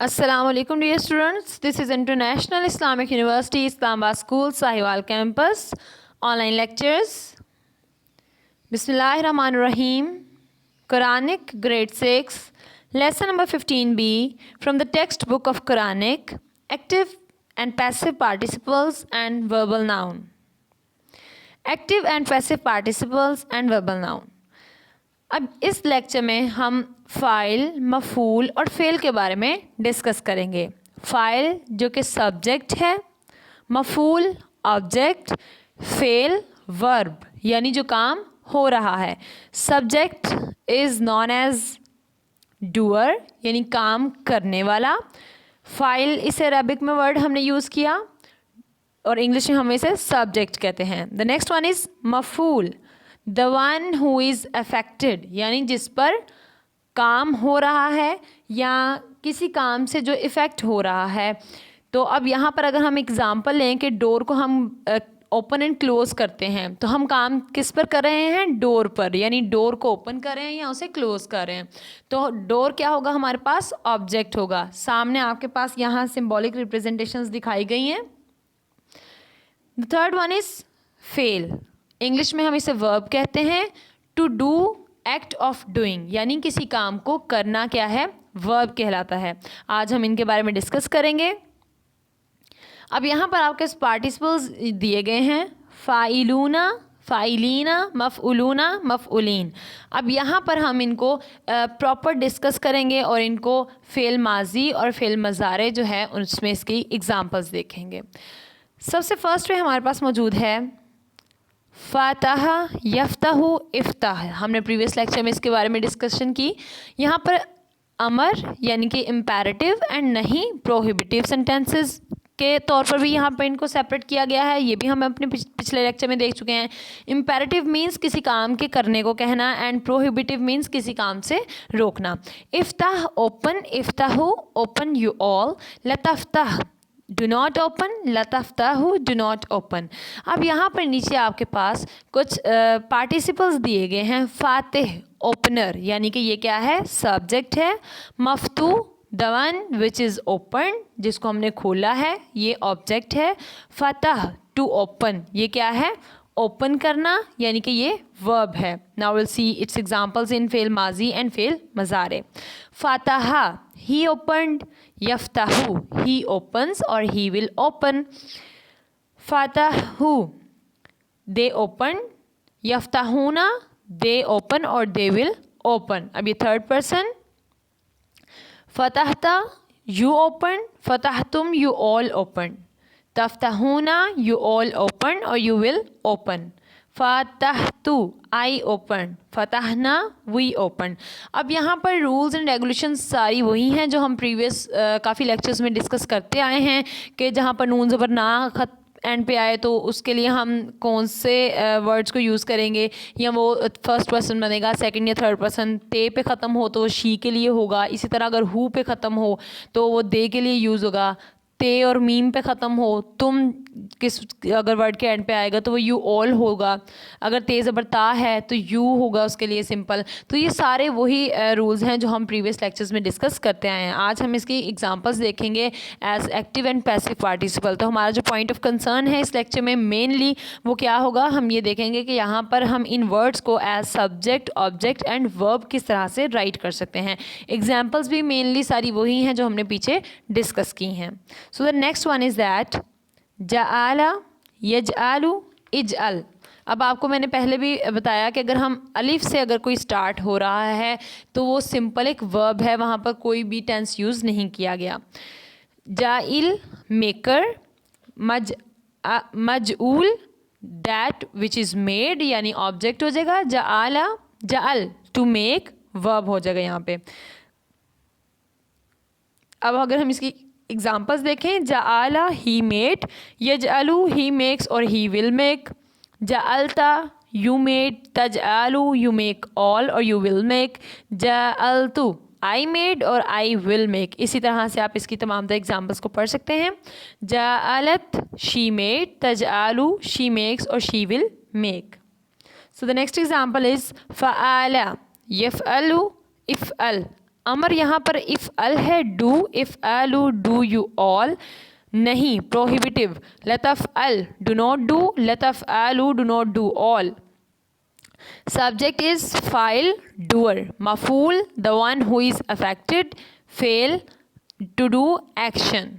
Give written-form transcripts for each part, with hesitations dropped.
Assalamualaikum dear students, this is International Islamic University Islamabad School Sahiwal campus online lectures. Bismillahirrahmanirrahim. Quranic grade 6 lesson number 15b from the textbook of Quranic active and passive participles and verbal noun. Active and passive participles and verbal noun. अब इस lecture में हम file, मफ़ूल और fail के बारे में discuss करेंगे। File जो कि सब्जेक्ट है, मफ़ूल ऑब्जेक्ट, फ़ेल वर्ब यानी जो काम हो रहा है। Subject is known as doer यानी काम करने वाला। फ़ाइल इस अरबिक में वर्ड हमने यूज़ किया और इंग्लिश में हम इसे सब्जेक्ट कहते हैं। द नेक्स्ट वन इज़ मफ़ूल, the one who is affected यानी जिस पर काम हो रहा है या किसी काम से जो इफ़ेक्ट हो रहा है। तो अब यहाँ पर अगर हम एग्ज़ाम्पल लें कि डोर को हम ओपन एंड क्लोज़ करते हैं तो हम काम किस पर कर रहे हैं? डोर पर, यानी डोर को ओपन कर रहे हैं या उसे क्लोज़ कर रहे हैं। तो डोर क्या होगा? हमारे पास ऑब्जेक्ट होगा। सामने आपके पास यहाँ सिम्बॉलिक रिप्रेजेंटेशंस दिखाई गई हैं। The third one is fail, English में हम इसे वर्ब कहते हैं। To do act of doing यानी किसी काम को करना क्या है? वर्ब कहलाता है। आज हम इनके बारे में डिस्कस करेंगे। अब यहाँ पर आपके पार्टिसिपल्स दिए गए हैं, फ़ाइलूना, फ़ाइलीना, मफ़उलूना, मफ़उलीन। अब यहाँ पर हम इनको प्रॉपर डिस्कस करेंगे और इनको फ़ेल माजी और फ़ेल मज़ारे जो है उसमें इसकी एग्ज़ाम्पल्स देखेंगे। सबसे फर्स्ट में हमारे पास मौजूद है फ़ातह, यफ़्तहु, इफ़्ताह। हमने प्रीवियस लेक्चर में इसके बारे में डिस्कशन की। यहाँ पर अमर यानी कि इम्पेरेटिव एंड नहीं प्रोहिबिटिव सेंटेंसेस के तौर पर भी यहाँ पर इनको सेपरेट किया गया है। ये भी हम अपने पिछले लेक्चर में देख चुके हैं। इम्पेरेटिव मीन्स किसी काम के करने को कहना एंड प्रोहिबिटिव मीन्स किसी काम से रोकना। इफ़्ताह ओपन, इफ़्ताहु ओपन यू ऑल, लतफ़्ताह डू नॉट ओपन, लतफ़्ताहु डू नॉट ओपन। अब यहाँ पर नीचे आपके पास कुछ पार्टिसिपल्स दिए गए हैं। फ़ातिह ओपनर यानी कि ये क्या है? सब्जेक्ट है। मफ़तू the one which is open जिसको हमने खोला है, ये ऑब्जेक्ट है। फ़तह टू ओपन ये क्या है? ओपन करना यानी कि ये वर्ब है। Now will see its examples in फ़ेल माजी एंड फ़ेल मज़ारे। फ़ातहा ही ओपनड, यफ़्ताहु ही ओपन्स और ही विल ओपन। फ़ातहु दे ओपन, यफ़्ताहूना दे ओपन और दे विल ओपन। अब ये थर्ड पर्सन। फ़तहता यू ओपन, फ़तहतुम यू ऑल ओपन। तफ़्ताहूना यू ऑल ओपन और यू विल ओपन। फ़तहतु आई ओपन, फ़तहना वी ओपन। अब यहाँ पर रूल्स एंड रेगुलेशंस सारी वही हैं जो हम प्रीवियस काफ़ी लेक्चर्स में डिस्कस करते आए हैं कि जहाँ पर नून ज़बर ना ख़त एंड पे आए तो उसके लिए हम कौन से वर्ड्स को यूज़ करेंगे, या वो फर्स्ट पर्सन बनेगा, सेकंड या थर्ड पर्सन। ते पे ख़त्म हो तो वो शी के लिए होगा। इसी तरह अगर हु पे ख़त्म हो तो वो दे के लिए यूज़ होगा। ते और मीम पे ख़त्म हो, तुम किस अगर वर्ड के एंड पे आएगा तो वो यू ऑल होगा। अगर ते ज़बर ता है तो यू होगा उसके लिए सिंपल। तो ये सारे वही रूल्स हैं जो हम प्रीवियस लेक्चर्स में डिस्कस करते आए हैं। आज हम इसकी एग्जांपल्स देखेंगे as active and passive participle. तो हमारा जो पॉइंट ऑफ कंसर्न है इस लेक्चर में मेनली वो क्या होगा? हम ये देखेंगे कि यहाँ पर हम इन वर्ड्स को as subject, object and verb किस तरह से राइट कर सकते हैं। एग्जाम्पल्स भी मेनली सारी वही हैं जो हमने पीछे डिस्कस की हैं। So the next one is that जआला, यजआलू, इजअल। अब आपको मैंने पहले भी बताया कि अगर हम अलिफ से अगर कोई स्टार्ट हो रहा है तो वो सिंपल एक वर्ब है, वहाँ पर कोई भी टेंस यूज़ नहीं किया गया। जाइल मेकर, मजऊल दैट विच इज़ मेड यानी ऑब्जेक्ट हो जाएगा। जाआला जाअल टू मेक वर्ब हो जाएगा यहाँ पे। अब अगर हम इसकी एग्जाम्पल्स देखें, जाआला ही मेड, यजअलू ही मेक्स और ही विल मेक। जाअलता यू मेड, तजअलू यू मेक ऑल और यू विल मेक। जाअलतु आई मेड और आई विल मेक। इसी तरह से आप इसकी तमाम एग्जाम्पल्स को पढ़ सकते हैं। जाअलत शी मेड, तजअलू शी मेक्स और she will make. So the next example is फ़अला, यफ़अलु, इफ़अल। अमर यहाँ पर इफ़ अल है, डू, इफ़ अलू, डू यू ऑल, नहीं, प्रोहिबिटिव, लतफ़ अल, डू नॉट डू, लतफ़ अलू, do not do all. Subject is file, doer. Maf'ul, the one who is affected. Fail, to do, action.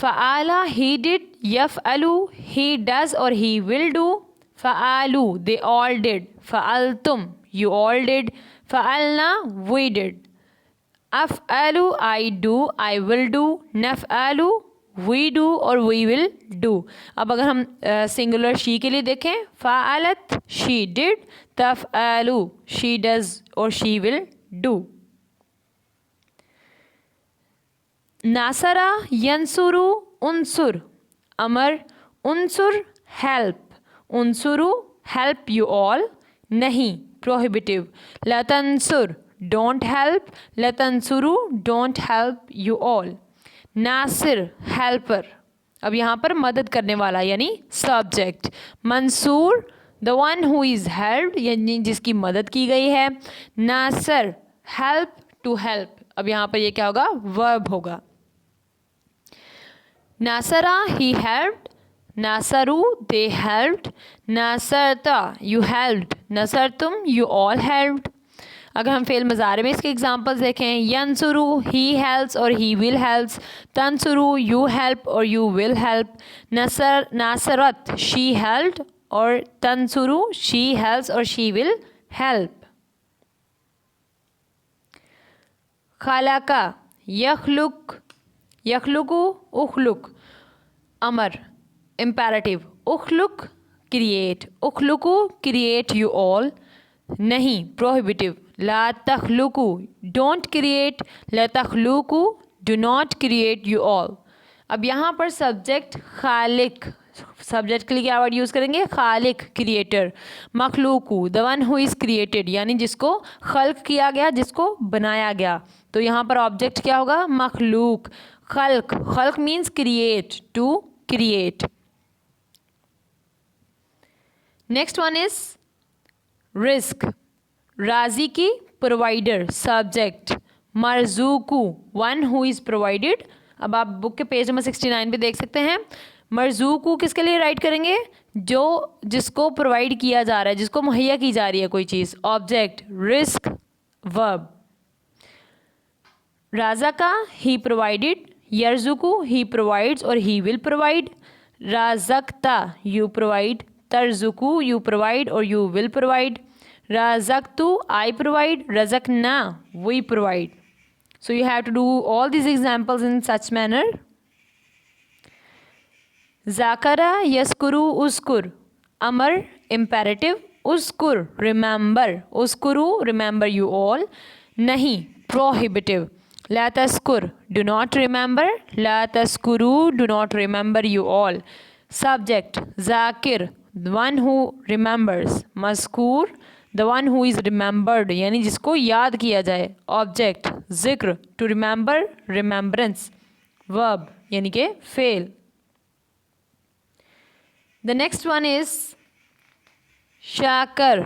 Fa'ala, he did. Yaf'alu, he does or he will do. Fa'alu, they all did. Fa'altum, you all did. Fa'alna, we did. Af'alu, I do, I will do. Naf'alu, we do और we will do. अब अगर हम singular she के लिए देखें, फ़ाअलत, she did. तफ़अलु, she does और she will do. नासरा, यंसुरु, उनसुर. अमर, उनसुर, help. उनसुरु, help you all. नहीं, prohibitive. लतंसुर, don't help. लतंसुरु, don't help you all. नासिर, हेल्पर. अब यहाँ पर मदद करने वाला यानी सब्जेक्ट. मंसूर, the one who is helped यानी जिसकी मदद की गई है. नासर, हेल्प, टू हेल्प. अब यहाँ पर ये क्या होगा, वर्ब होगा. नासरा, ही हेल्प्ड. नासरू, दे हेल्प्ड. नासरता, यू हेल्प्ड. नसरतुम, यू ऑल हेल्प्ड. अगर हम फेल मज़ारे में इसके एग्जांपल्स देखें, यंसुरु, ही हेल्प्स और ही विल हेल्प्स. तंसुरु, यू हेल्प और यू विल हेल्प. नासरत, शी हेल्प्ड और तंसुरु, शी हेल्प्स और शी विल हेल्प. खलाका, यखलुक, यखलुकु, उखलुक. अमर, इम्पेरेटिव, उखलुक, क्रिएट. उखलुकु, क्रिएट यू ऑल. नहीं, प्रोहिबिटिव. ला तखलुकु, डोंट क्रिएट. ला तखलुकु, do not create you all. अब यहाँ पर सब्जेक्ट खालिक, सब्जेक्ट के लिए क्या वर्ड यूज़ करेंगे, खालिक, क्रिएटर. मखलूकु, the one who is created यानी जिसको खल्क किया गया, जिसको बनाया गया. तो यहाँ पर ऑब्जेक्ट क्या होगा, मखलूक. खल्क, खल्क means create, to create. Next one is रिस्क. राजी की, प्रोवाइडर, सब्जेक्ट. मरजूकू, वन हु इज़ प्रोवाइडेड. अब आप बुक के पेज नंबर 69 पे देख सकते हैं. मरजूकू किसके लिए राइट करेंगे, जो जिसको प्रोवाइड किया जा रहा है, जिसको मुहैया की जा रही है कोई चीज़. ऑब्जेक्ट, रिस्क, वर्ब. राजा का, ही प्रोवाइडेड. यरजुकू, ही प्रोवाइड्स और ही विल प्रोवाइड. राजकता, यू प्रोवाइड. तरजुकू, यू प्रोवाइड और you will provide. razaqtu, I provide. razaqna, we provide. So you have to do all these examples in such manner. zakara, yaskuru, uskur. Amar, imperative. Uskur, remember. Uskuru, remember you all. Nahi, prohibitive. La taskur, do not remember. La taskuru, do not remember you all. Subject, zakir, the one who remembers. Maskur, the one who is remembered यानी जिसको याद किया जाए. Object, जिक्र, to remember, remembrance. Verb यानी कि फेल. The next one is शाकर,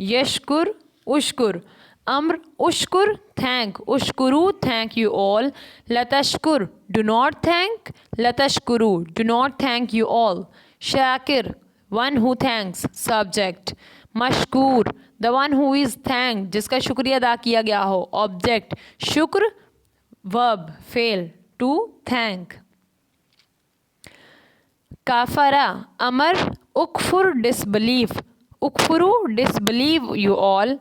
यशकुर, उशकुर. अम्र, उशकुर, थैंक. उशकुरु, थैंक यू ऑल. लतशकुर, डू नॉट थैंक. लतशकुरु, do not thank you all. शाकिर, वन हु थैंक्स, सब्जेक्ट. मशकूर, the one who is thank जिसका शुक्रिया अदा किया गया हो. ऑब्जेक्ट, शुक्र, वर्ब, फेल, टू थैंक. काफरा, अमर, उकफुर, डिसबिलीव. उकफुरु, डिसबिलीव यू ऑल.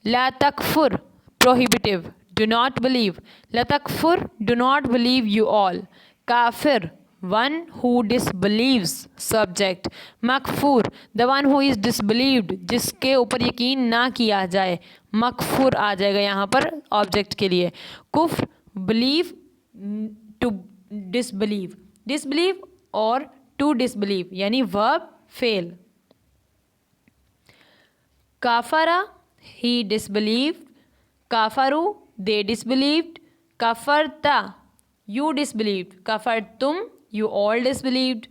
ला तकफुर, प्रोहिबिटिव, डू नॉट बिलीव. ला तकफुर, do not believe you all. काफिर, वन हु डिसबिलीव्स, सब्जेक्ट. मकफूर, the one who is disbelieved जिसके ऊपर यकीन ना किया जाए. मकफूर आ जाएगा यहाँ पर ऑब्जेक्ट के लिए. कुफ्र, बिलीव, टू डिसबिलीव. डिसबिलीव और टू डिसबिलीव यानी वर्ब, फेल. काफरा, ही डिसबिलीव्ड. काफरू, दे डिसबिलीव्ड. कफरता, you disbelieved. Kafartum, you all disbelieved.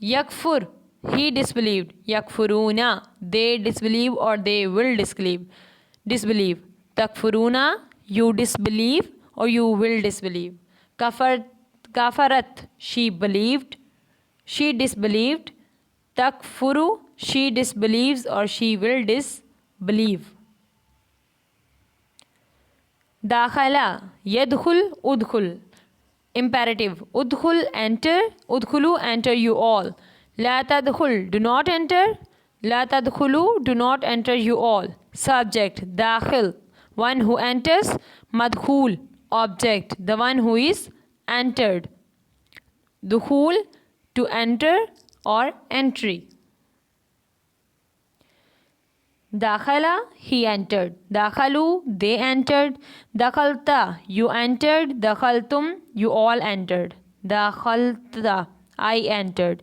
Yakfur, he disbelieved. Yakfuruna, they disbelieve or they will disbelieve. Takfuruna, you disbelieve or you will disbelieve. Kafarat, she believed, she disbelieved. Takfuru, she disbelieves or she will disbelieve. Dakhala, yadkhul, udkhul. Imperative. Udkhul, enter. Udkhulu, enter you all. La tadkhul, do not enter. La tadkhulu, do not enter you all. Subject. Dakhil, one who enters. Madkhul, object, the one who is entered. Dukhul, to enter or entry. Dakhala, he entered. Dakhalu, they entered. Dakhalta, you entered. Dakhaltum, you all entered. Dakhalta, I entered.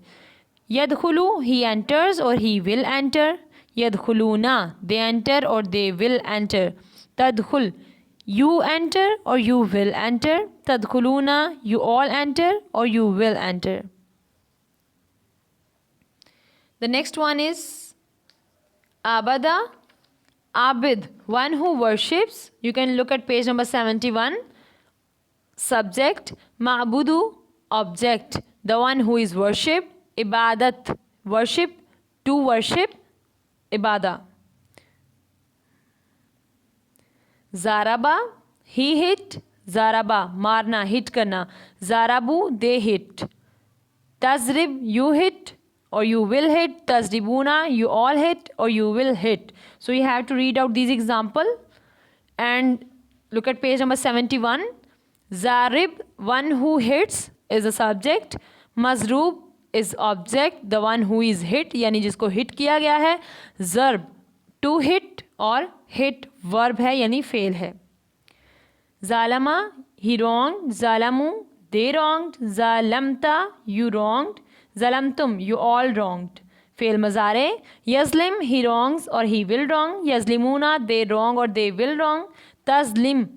Yadkhulu, he enters or he will enter. Yadkhuluna, they enter or they will enter. Tadkhul, you enter or you will enter. Tadkhuluna, you all enter or you will enter. The next one is Abada, Abid, one who worships. You can look at page number 71. Subject, Ma'budu, object, the one who is worshipped. Ibadat, worship, to worship. Ibada. Zaraba, he hit. Zaraba, marna, hit karna. Zarabu, they hit. Tazrib, you hit or you will hit. Tazribuna, you all hit or you will hit. So you have to read out these example and look at page number 71. Zarib, one who hits, is a subject. Mazrub is object, the one who is hit, यानी जिसको hit किया गया है. Zarb, to hit और hit verb है यानी fail है. Zalama, he wronged. Zalamu, they wronged. Zalamta, you wronged. Zalamtum, you all wronged. Fail mazare. Yazlim, he wrongs or he will wrong. Yazlimuna, they wrong or they will wrong. Tazlim,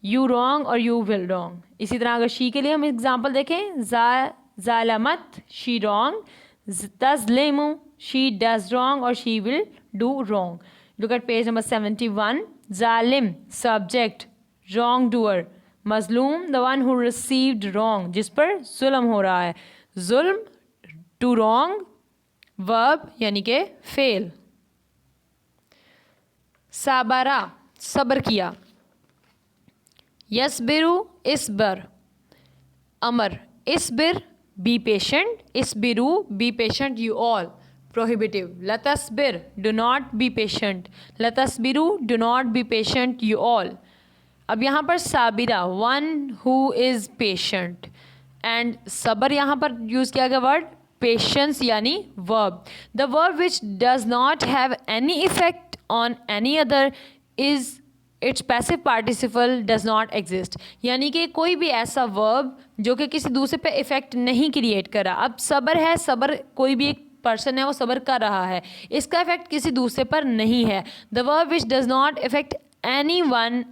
you wrong or you will wrong. इसी तरह अगर she के लिए हम example देखें, Zalamat, she wrong. Tazlimu, she does wrong or she will do wrong. Look at page number 71. Zalim, subject, wrongdoer. Mazloom, the one who received wrong, जिस पर जुल्म हो रहा है. जुल्म, to wrong, verb यानी के fail. Sabara, सब्र किया. Yasbiru, isbar. Amar, isbir, be patient. Isbiru, be patient, you all. Prohibitive. Latasbir, do not be patient. Latasbiru, do not be patient, you all. अब यहाँ पर Sabira, one who is patient. And सबर यहाँ पर use किया गया वर्ड patience यानी verb. The verb which does not have any effect on any other is its passive participle does not exist. यानी कि कोई भी ऐसा verb जो कि किसी दूसरे पे इफ़ेक्ट नहीं क्रिएट कर रहा. अब सबर है, सबर कोई भी एक पर्सन है वो सबर कर रहा है, इसका इफेक्ट किसी दूसरे पर नहीं है. The verb which does not effect any one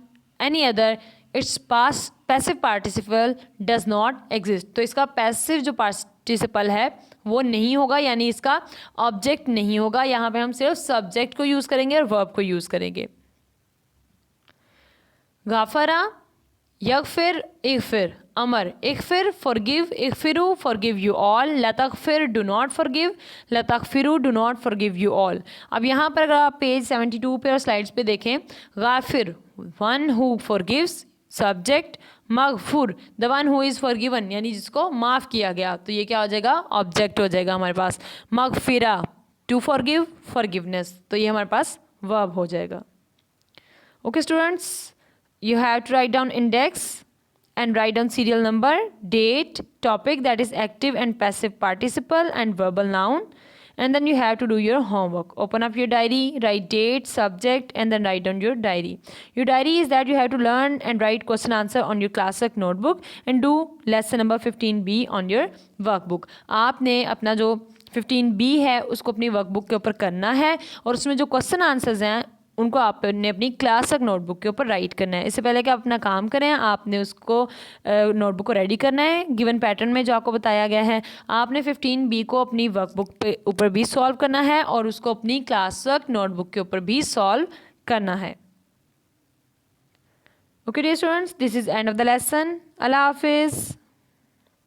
any other, it's passive participle does not exist. तो इसका पैसिव जो पार्टिसिपल है वो नहीं होगा, यानी इसका ऑब्जेक्ट नहीं होगा. यहाँ पे हम सिर्फ सब्जेक्ट को यूज़ करेंगे और वर्ब को यूज़ करेंगे. गाफरा, यगफिर, इगफिर. अमर, इगफिर, फॉरगिव. इगफिरू, फॉरगिव यू ऑल. लतगफिर, डू नॉट फॉरगिव. लतगफिरू, do not forgive you all. अब यहाँ पर अगर आप पेज 72 पे और स्लाइड्स पे देखें, गाफिर, वन हु फॉरगिव्स, सब्जेक्ट. मगफुर, the one who is forgiven, यानी जिसको माफ़ किया गया. तो ये क्या हो जाएगा, ऑब्जेक्ट हो जाएगा हमारे पास. मगफिरा, टू फॉरगिव, फॉरगिवनेस. तो ये हमारे पास वर्ब हो जाएगा. Okay students, you have to write down index and write down serial number, date, topic, that is active and passive participle and verbal noun, and then you have to do your homework. Open up your diary, write date, subject, and then write down your diary. Your diary is that you have to learn and write question answer on your classic notebook and do lesson number 15B on your workbook. आपने अपना जो 15B है उसको अपनी workbook के ऊपर करना है और उसमें जो क्वेश्चन आंसर्स हैं उनको आपने अपनी क्लास वर्क नोटबुक के ऊपर राइट करना है। इससे पहले कि आप अपना काम करें, आपने उसको नोटबुक को रेडी करना है गिवन पैटर्न में जो आपको बताया गया है। आपने 15B को अपनी वर्कबुक पे ऊपर भी सॉल्व करना है और उसको अपनी क्लास वर्क नोटबुक के ऊपर भी सॉल्व करना है। Okay dear students, this is end of the lesson. अल्लाह हाफिज़।